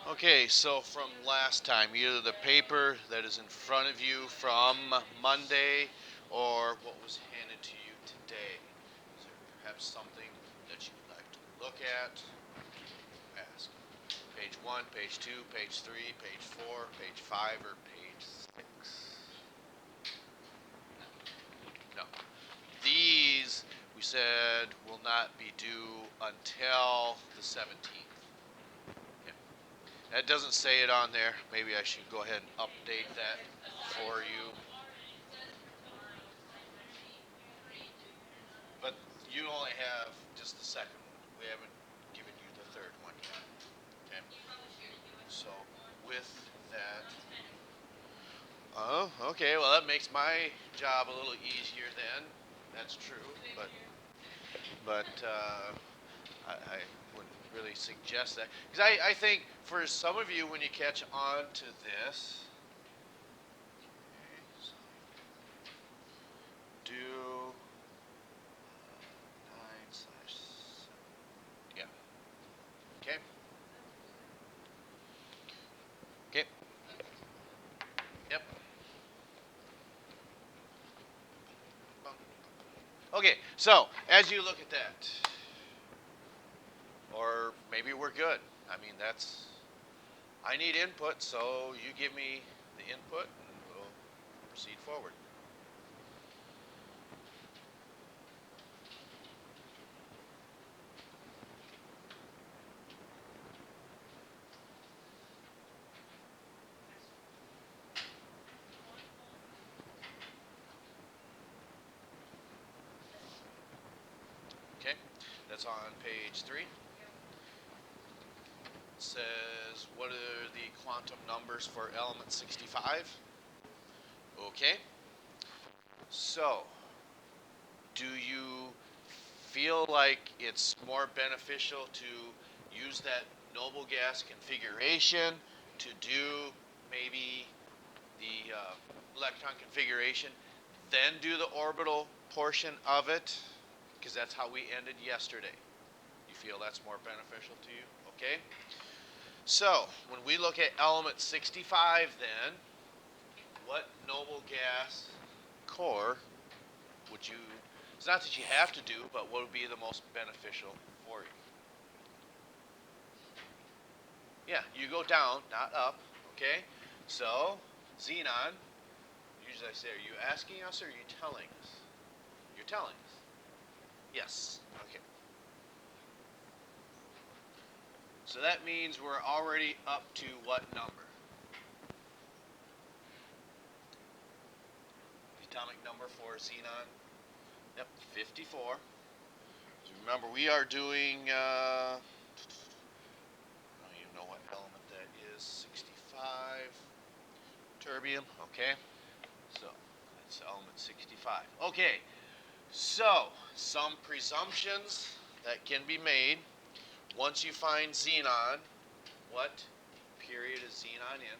Okay, so from last time, either the paper that is in front of you from Monday or what was handed to you today. Is there perhaps something that you'd like to look at? Ask. Page 1, page 2, page 3, page 4, page 5, or page 6? No. These, we said, will not be due until the 17th. Okay. That doesn't say it on there. Maybe I should go ahead and update that for you. But you only have just the second one. We haven't given you the third one yet. Okay. So with that, oh, okay. Well, that makes my job a little easier then. That's true, but I wouldn't really suggest that because I think for some of you when you catch on to this, okay, so do 9/7. Yeah. Okay. Okay. Yep. Okay. So as you look at that, or maybe we're good. I mean, that's I need input, so you give me the input, and we'll proceed forward. Okay. That's on page 3. It says, what are the quantum numbers for element 65? Okay. So, do you feel like it's more beneficial to use that noble gas configuration to do maybe the electron configuration, then do the orbital portion of it? Because that's how we ended yesterday. You feel that's more beneficial to you? Okay. So, when we look at element 65 then, what noble gas core would you, it's not that you have to do, but what would be the most beneficial for you? Yeah, you go down, not up, okay? So, xenon, usually I say, are you asking us or are you telling us? You're telling us. Yes, okay. So that means we're already up to what number? The atomic number for xenon? Yep, 54. So remember, we are doing, I don't even know what element that is, 65. Terbium, okay? So, that's element 65. Okay, so, some presumptions that can be made. Once you find xenon, what period is xenon in?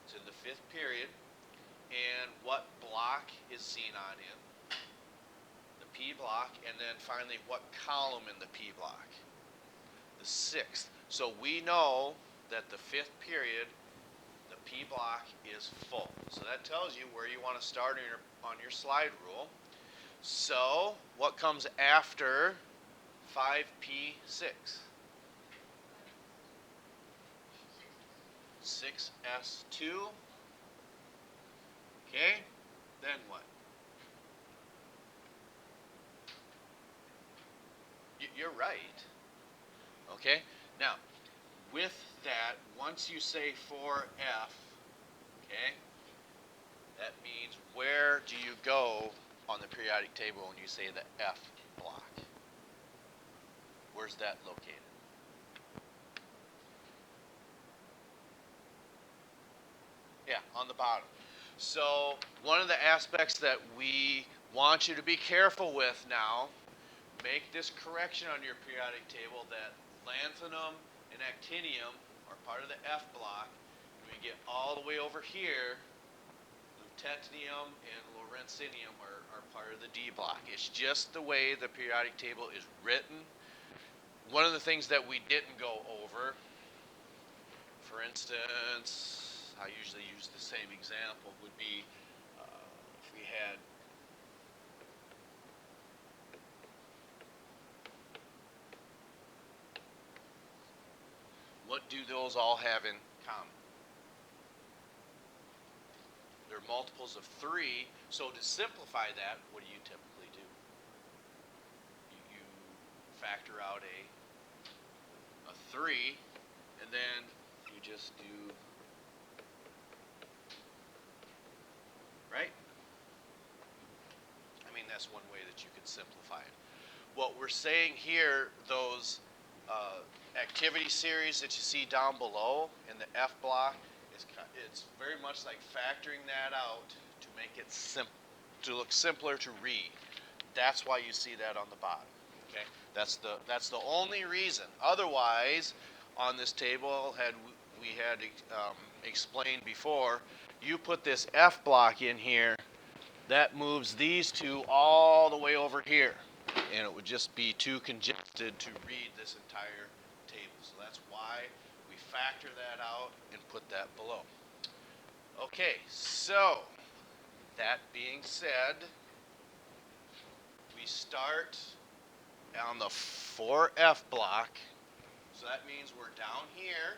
It's in the 5th period. And what block is xenon in? The P block. And then finally, what column in the P block? The 6th. So we know that the 5th period, the P block is full. So that tells you where you want to start on your slide rule. So what comes after 5P6? 6S2. Okay, then what? You're right. Okay, now with that, once you say 4F, okay, that means where do you go on the periodic table when you say the F block? Where's that located? Yeah, on the bottom. So one of the aspects that we want you to be careful with now, make this correction on your periodic table that lanthanum and actinium are part of the F block. When we get all the way over here, lutetium and lawrencinium are part of the D block. It's just the way the periodic table is written. One of the things that we didn't go over instance, I usually use the same example, would be if we had what do those all have in common? They're multiples of 3, so to simplify that, what do you typically do? You factor out a 3, and then you just do, right? I mean, that's one way that you could simplify it. What we're saying here, those activity series that you see down below in the F block, it's very much like factoring that out to make it to look simpler to read. That's why you see that on the bottom. Okay, that's the only reason. Otherwise, on this table, we had explained before, you put this F block in here, that moves these two all the way over here, and it would just be too congested to read this entire table. So that's why we factor that out and put that below. Okay, so that being said, we start on the 4F block. So that means we're down here.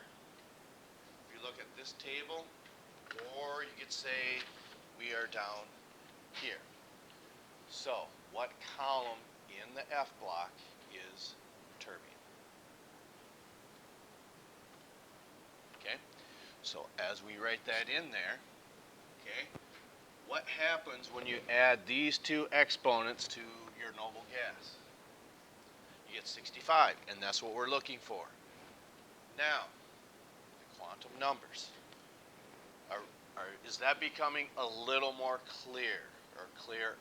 If you look at this table, or you could say we are down here. So what column in the F block is terbium? Okay, so as we write that in there, okay, what happens when you add these two exponents to your noble gas? You get 65, and that's what we're looking for. Now, the quantum numbers. Is that becoming a little more clear or clearer?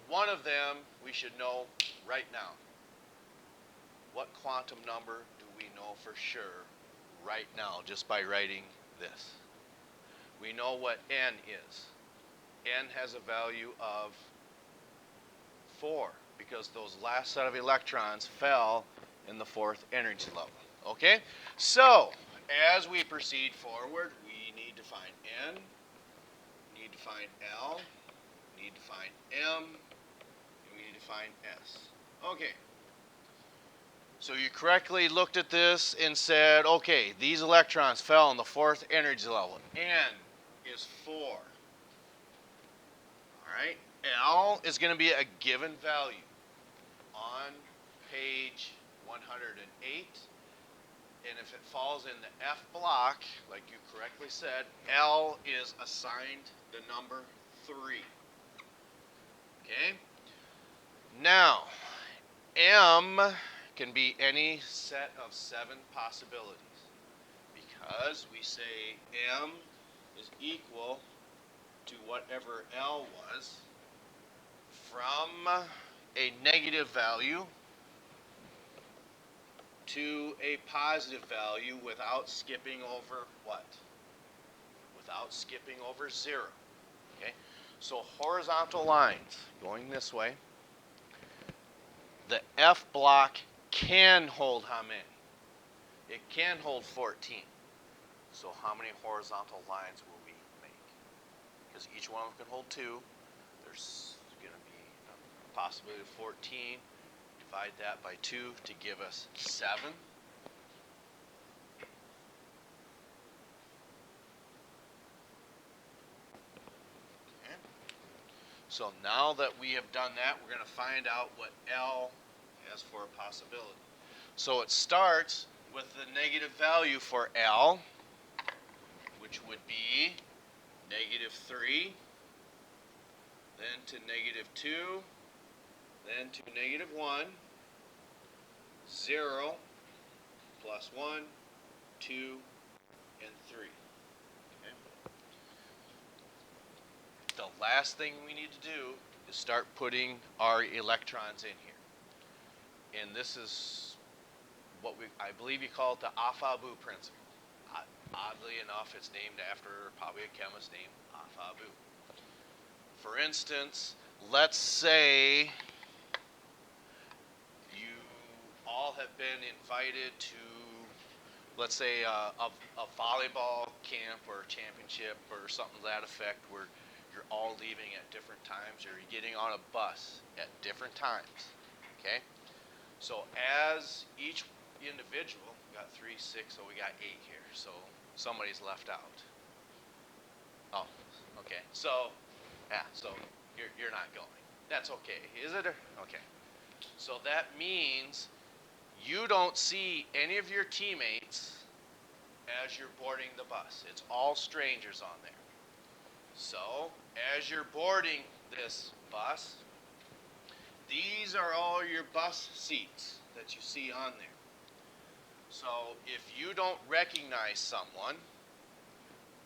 One of them we should know right now. What quantum number do we know for sure right now just by writing this? We know what n is. N has a value of 4 because those last set of electrons fell in the 4th energy level. Okay? So, as we proceed forward, we need to find n, need to find L, need to find M, and we need to find S. Okay. So you correctly looked at this and said, okay, these electrons fell in the 4th energy level. N is 4. All right. L is going to be a given value on page 108. And if it falls in the F block, like you correctly said, L is assigned the number 3. Okay? Now, M can be any set of 7 possibilities because we say M is equal to whatever L was from a negative value to a positive value without skipping over what? Without skipping over 0. Okay? So horizontal lines going this way. The F block can hold how many? It can hold 14. So how many horizontal lines will we make? Because each one of them can hold 2. There's going to be a possibility of 14. Divide that by 2 to give us 7. Okay. So now that we have done that, we're going to find out what L has for a possibility. So it starts with the negative value for L, which would be -3, then to -2, then to -1, 0, plus 1, 2, and 3. Okay. The last thing we need to do is start putting our electrons in here. And this is what I believe you call it the Afabu principle. Oddly enough, it's named after probably a chemist named Afabu. For instance, let's say you all have been invited to let's say a volleyball camp or championship or something to that effect where you're all leaving at different times or you're getting on a bus at different times. Okay? So as each individual, we got 3, 6, so we got 8 here. So somebody's left out. Oh, okay. So, yeah, so you're not going. That's okay. Is it? Okay. So that means you don't see any of your teammates as you're boarding the bus. It's all strangers on there. So, as you're boarding this bus, these are all your bus seats that you see on there. So, if you don't recognize someone,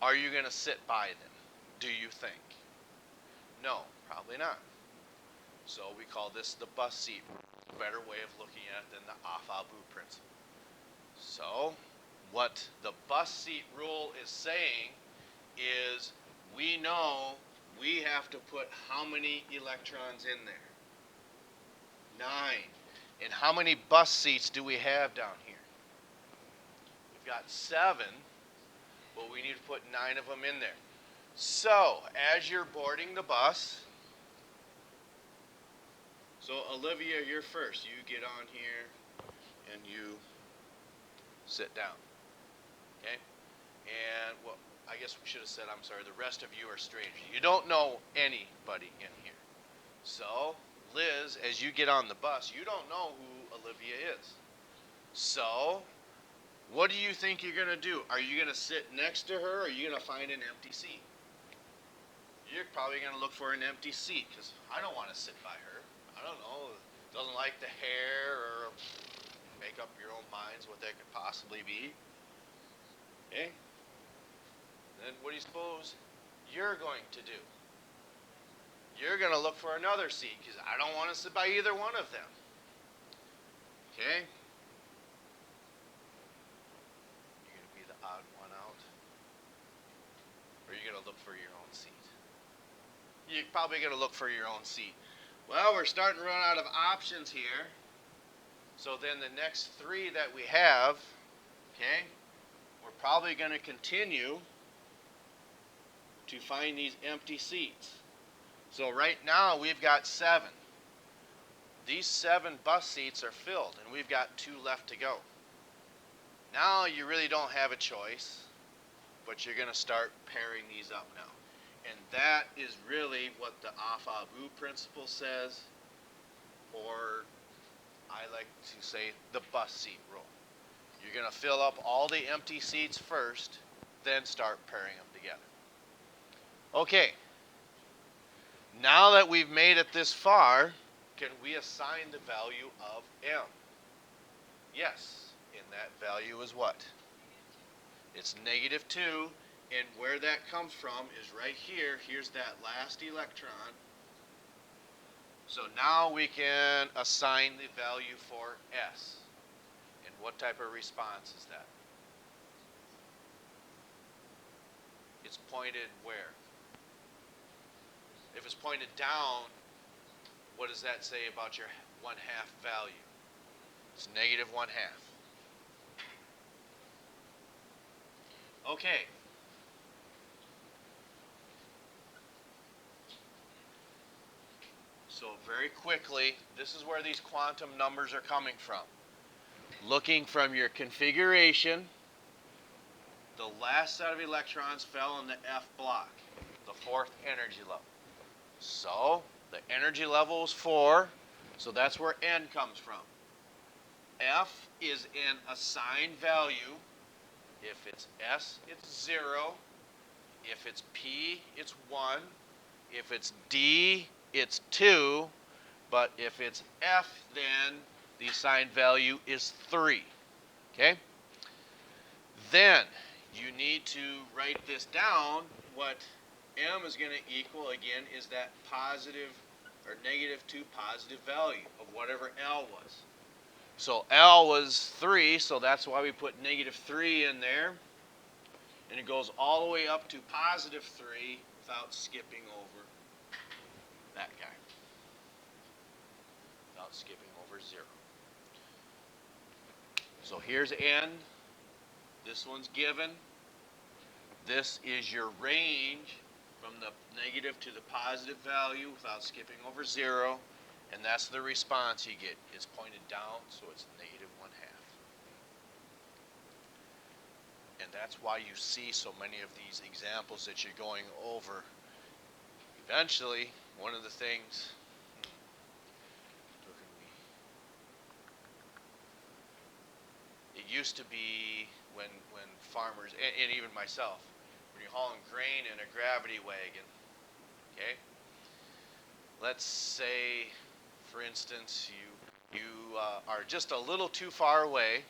are you going to sit by them? Do you think? No, probably not. So, we call this the bus seat. A better way of looking at it than the AFABU principle. So, what the bus seat rule is saying is we know we have to put how many electrons in there? 9. And how many bus seats do we have down here? We've got 7, but we need to put 9 of them in there. So, as you're boarding the bus, so Olivia, you're first. You get on here and you sit down. Okay? And, well, I guess we should have said, I'm sorry, the rest of you are strangers. You don't know anybody in here. So, Liz, as you get on the bus, you don't know who Olivia is. So, what do you think you're going to do? Are you going to sit next to her or are you going to find an empty seat? You're probably going to look for an empty seat because I don't want to sit by her. I don't know. Doesn't like the hair or make up your own minds what that could possibly be. Okay? Then what do you suppose you're going to do? You're going to look for another seat because I don't want to sit by either one of them. Okay? You're going to be the odd one out? Or are you going to look for your own seat? You're probably going to look for your own seat. Well, we're starting to run out of options here. So then the next 3 that we have, okay, we're probably going to continue to find these empty seats. So right now we've got 7. These 7 bus seats are filled and we've got 2 left to go. Now you really don't have a choice, but you're going to start pairing these up now. And that is really what the AFABU principle says, or I like to say the bus seat rule. You're going to fill up all the empty seats first, then start pairing them together. Okay. Now that we've made it this far, can we assign the value of M? Yes. And that value is what? It's -2. And where that comes from is right here. Here's that last electron. So now we can assign the value for S. And what type of response is that? It's pointed where? If it's pointed down, what does that say about your 1/2 value? It's -1/2. Okay. So very quickly, this is where these quantum numbers are coming from. Looking from your configuration, the last set of electrons fell in the F block, the 4th energy level. So the energy level is 4, so that's where N comes from. F is an assigned value. If it's S, it's 0. If it's P, it's 1. If it's D, it's 2. But if it's F, then the assigned value is 3. Okay? Then you need to write this down. What M is going to equal, again, is that positive or -2 positive value of whatever L was. So L was 3, so that's why we put -3 in there. And it goes all the way up to +3 without skipping over that guy. Without skipping over 0. So here's N. This one's given. This is your range from the negative to the positive value without skipping over 0. And that's the response you get. It's pointed down, so it's negative 1/2. And that's why you see so many of these examples that you're going over. Eventually, one of the things, it used to be when farmers, and even myself, when you're hauling grain in a gravity wagon, okay? Let's say, for instance, you are just a little too far away,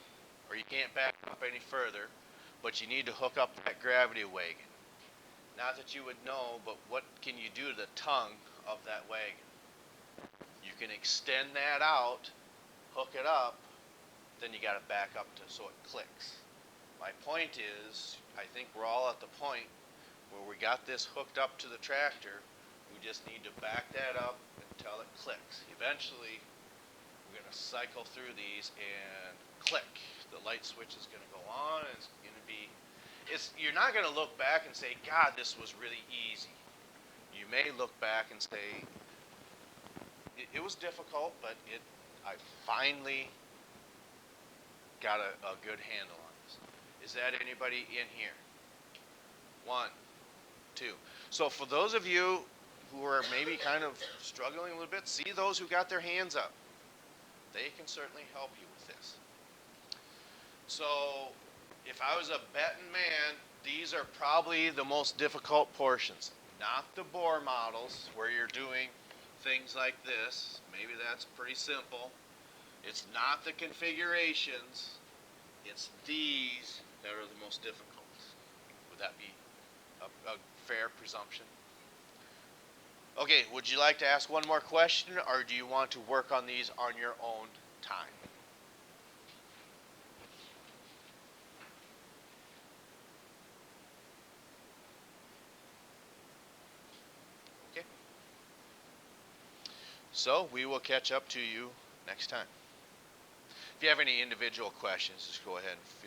or you can't back up any further, but you need to hook up that gravity wagon. Not that you would know, but what can you do to the tongue of that wagon? You can extend that out, hook it up, then you got to back up to so it clicks. My point is, I think we're all at the point where we got this hooked up to the tractor. We just need to back that up until it clicks. Eventually, we're going to cycle through these and click. The light switch is going to go on, and it's going to be, you're not going to look back and say, God, this was really easy. You may look back and say, it was difficult, but I finally got a good handle on this. Is that anybody in here? 1, 2. So for those of you who are maybe kind of struggling a little bit, see those who got their hands up. They can certainly help you with this. So if I was a betting man, these are probably the most difficult portions. Not the bore models where you're doing things like this. Maybe that's pretty simple. It's not the configurations. It's these that are the most difficult. Would that be a fair presumption? Okay, would you like to ask one more question, or do you want to work on these on your own time? Okay. So we will catch up to you next time. If you have any individual questions, just go ahead and feel